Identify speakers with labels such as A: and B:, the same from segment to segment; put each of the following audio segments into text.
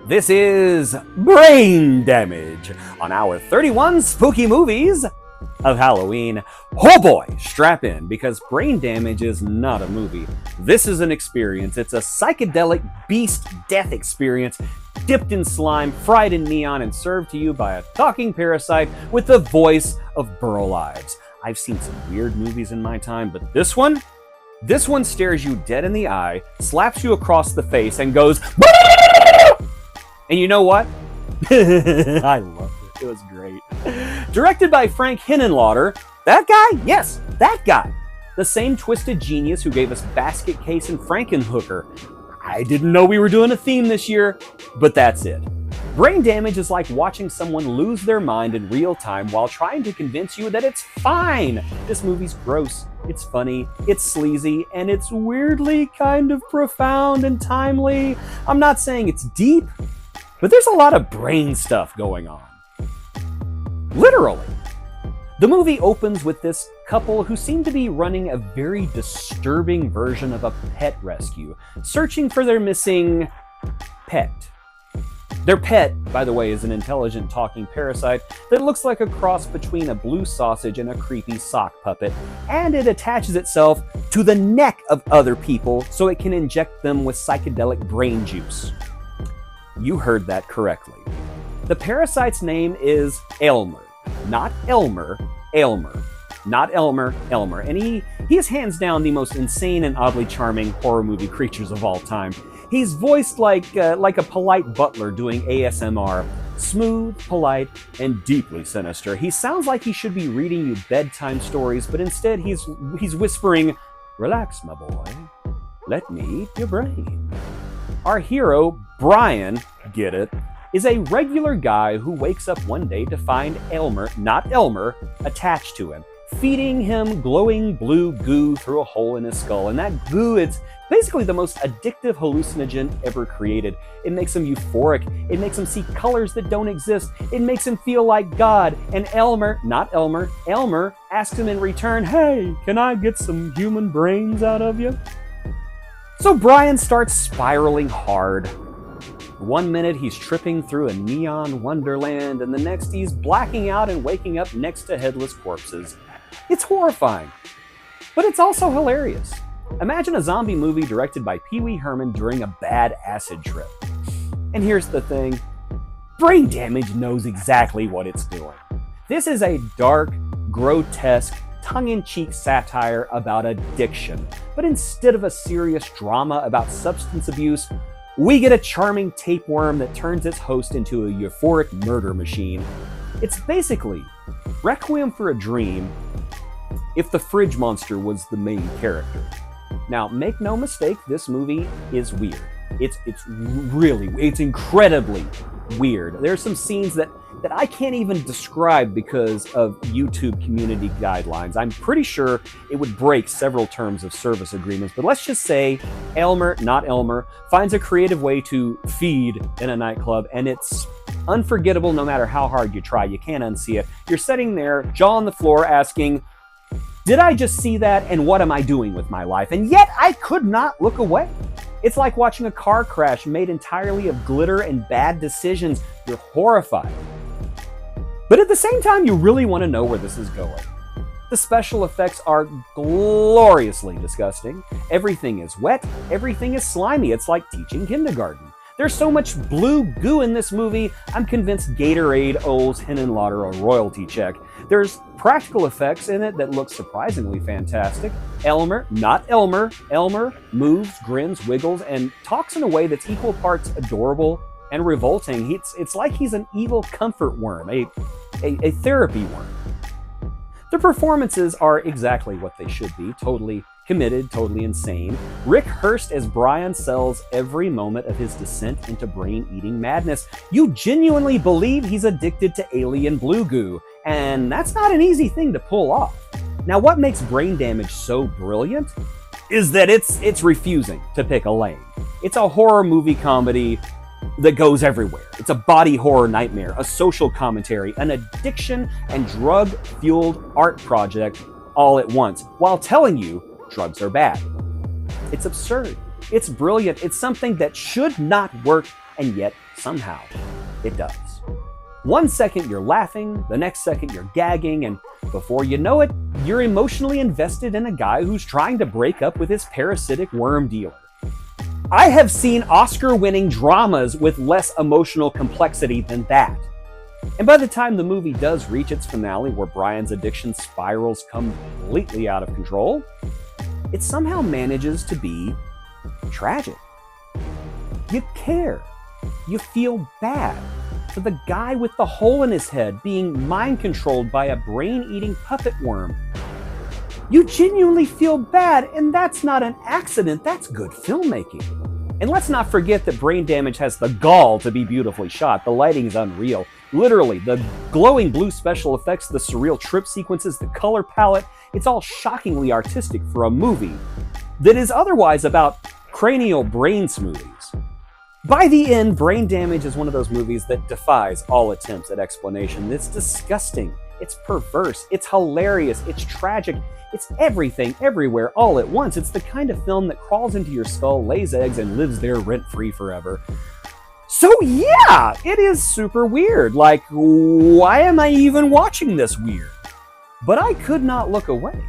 A: This is Brain Damage on our 31 spooky movies of Halloween. Oh boy, strap in, because Brain Damage is not a movie. This is an experience. It's a psychedelic beast death experience, dipped in slime, fried in neon, and served to you by a talking parasite with the voice of Burl Ives. I've seen some weird movies in my time, but this one stares you dead in the eye, slaps you across the face, and goes, and you know what? I loved it. It was great. Directed by Frank Henenlotter. That guy? Yes, that guy. The same twisted genius who gave us Basket Case and Frankenhooker. I didn't know we were doing a theme this year, but that's it. Brain Damage is like watching someone lose their mind in real time while trying to convince you that it's fine. This movie's gross, it's funny, it's sleazy, and it's weirdly kind of profound and timely. I'm not saying it's deep, but there's a lot of brain stuff going on. Literally. The movie opens with this couple who seem to be running a very disturbing version of a pet rescue, searching for their missing pet. Their pet, by the way, is an intelligent talking parasite that looks like a cross between a blue sausage and a creepy sock puppet, and it attaches itself to the neck of other people so it can inject them with psychedelic brain juice. You heard that correctly. The parasite's name is Elmer. Not Elmer, Elmer. Not Elmer, Elmer. And he is hands down the most insane and oddly charming horror movie creatures of all time. He's voiced like a polite butler doing ASMR. Smooth, polite, and deeply sinister. He sounds like he should be reading you bedtime stories, but instead he's whispering, "Relax, my boy. Let me eat your brain." Our hero, Brian, get it, is a regular guy who wakes up one day to find Elmer, not Elmer, attached to him, feeding him glowing blue goo through a hole in his skull. And that goo, it's basically the most addictive hallucinogen ever created. It makes him euphoric. It makes him see colors that don't exist. It makes him feel like God. And Elmer, not Elmer, Elmer asks him in return, "Hey, can I get some human brains out of you?" So Brian starts spiraling hard. One minute he's tripping through a neon wonderland, and the next he's blacking out and waking up next to headless corpses. It's horrifying, but it's also hilarious. Imagine a zombie movie directed by Pee Wee Herman during a bad acid trip. And here's the thing, Brain Damage knows exactly what it's doing. This is a dark, grotesque, tongue-in-cheek satire about addiction, but instead of a serious drama about substance abuse, we get a charming tapeworm that turns its host into a euphoric murder machine. It's basically Requiem for a Dream if the fridge monster was the main character. Now, make no mistake, this movie is weird. It's incredibly weird. There's some scenes that I can't even describe because of YouTube community guidelines. I'm pretty sure it would break several terms of service agreements, but let's just say Elmer, not Elmer, finds a creative way to feed in a nightclub, and it's unforgettable no matter how hard you try. You can't unsee it. You're sitting there, jaw on the floor, asking, did I just see that, and what am I doing with my life? And yet I could not look away. It's like watching a car crash made entirely of glitter and bad decisions. You're horrified. But at the same time, you really want to know where this is going. The special effects are gloriously disgusting. Everything is wet. Everything is slimy. It's like teaching kindergarten. There's so much blue goo in this movie, I'm convinced Gatorade owes Henenlotter a royalty check. There's practical effects in it that look surprisingly fantastic. Elmer, not Elmer, Elmer moves, grins, wiggles, and talks in a way that's equal parts adorable and revolting. It's like he's an evil comfort worm, a therapy worm. The performances are exactly what they should be, totally committed, totally insane. Rick Hurst as Brian sells every moment of his descent into brain-eating madness. You genuinely believe he's addicted to alien blue goo, and that's not an easy thing to pull off. Now, what makes Brain Damage so brilliant is that it's refusing to pick a lane. It's a horror movie comedy that goes everywhere. It's a body horror nightmare, a social commentary, an addiction and drug-fueled art project all at once, while telling you drugs are bad. It's absurd. It's brilliant. It's something that should not work and yet Somehow, it does. One second you're laughing, the next second you're gagging, and before you know it, you're emotionally invested in a guy who's trying to break up with his parasitic worm dealer. I have seen Oscar-winning dramas with less emotional complexity than that. And by the time the movie does reach its finale, where Brian's addiction spirals completely out of control, it somehow manages to be tragic. You care. You feel bad for the guy with the hole in his head being mind-controlled by a brain-eating puppet worm. You genuinely feel bad, and that's not an accident, that's good filmmaking. And let's not forget that Brain Damage has the gall to be beautifully shot. The lighting is unreal. Literally, the glowing blue special effects, the surreal trip sequences, the color palette, it's all shockingly artistic for a movie that is otherwise about cranial brain smoothies. By the end, Brain Damage is one of those movies that defies all attempts at explanation. It's disgusting, it's perverse, it's hilarious, it's tragic, it's everything, everywhere, all at once. It's the kind of film that crawls into your skull, lays eggs, and lives there rent-free forever. So yeah, it is super weird. Like, why am I even watching this weird? But I could not look away.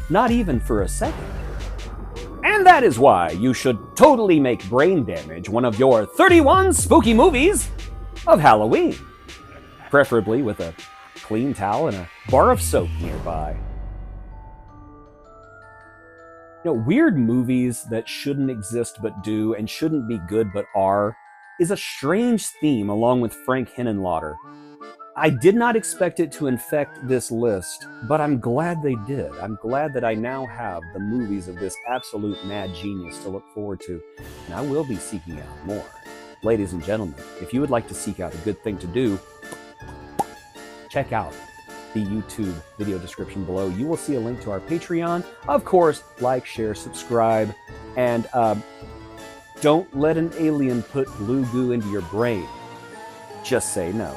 A: Not even for a second. And that is why you should totally make Brain Damage one of your 31 spooky movies of Halloween. Preferably with a clean towel and a bar of soap nearby. You know, weird movies that shouldn't exist but do, and shouldn't be good but are, is a strange theme along with Frank Henenlotter. I did not expect it to infect this list, but I'm glad they did. I'm glad that I now have the movies of this absolute mad genius to look forward to, and I will be seeking out more. Ladies and gentlemen, if you would like to seek out a good thing to do, check out the YouTube video description below. You will see a link to our Patreon. Of course, like, share, subscribe, and don't let an alien put blue goo into your brain. Just say no.